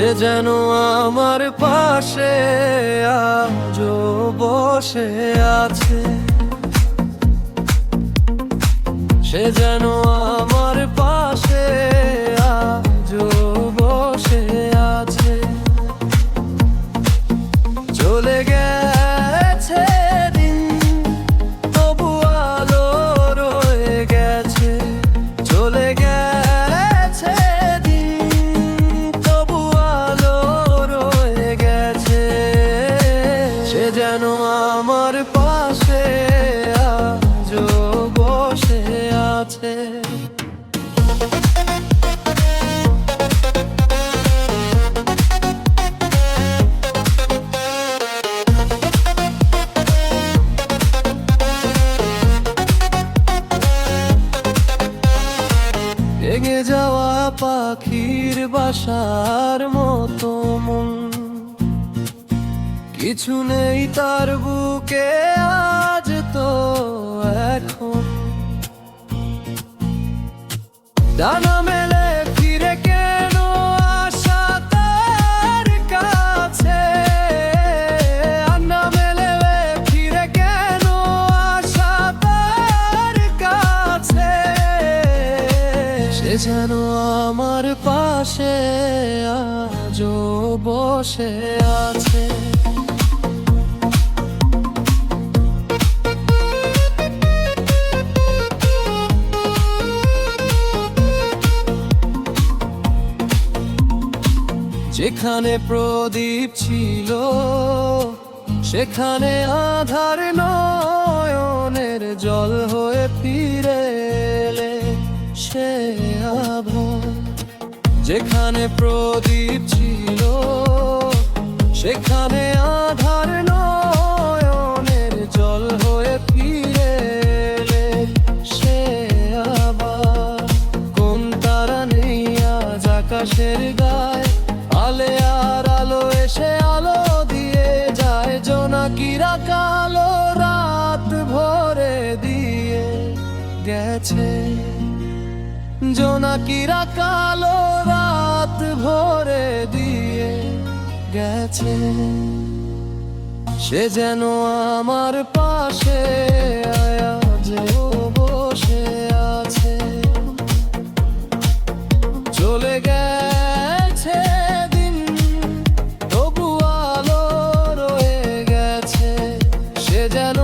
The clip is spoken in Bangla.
সে যেন আমার পাশে আজও বসে আছে। সে যেন আমার পাশে আজও বসে আছে। চলে গেছে দিন, তবু আলো রয়ে গেছে। চলে গেছে দিন, তবু আলো রয়ে গেছে। সে যেন আমার পাশে আজও বসে আছে। ভেঙে যাওয়া পাখির বাসার মতো মন, কিছু নেই তার বুকে আজ তো এখন। ডানা মেলে ফিরে কেন আসা তার কাছে, ডানা মেলে ফিরে কেন আসা তার কাছে। সে যেন আমার পাশে আজও বসে আছে। যেখানে প্রদীপ ছিল সেখানে আধার নয়নের জল হয়ে ফিরে এলে সে আভা। যেখানে প্রদীপ ছিল সেখানে আধার নয়নের জল হয়ে ফিরে এলে সে আবার। কোন তারা নেই আজ আকাশের গায়ে, আলে আর আলো এসে আলো দিয়ে যায়। জোনাকিরা কালো রাত ভরে দিয়ে গেছে। জোনাকিরা কালো রাত ভরে দিয়ে গেছে। সে যেন আমার পাশে আজও বসে আছে। চলে গেছে দিন, তবু আলো রয়ে গেছে। সে যেন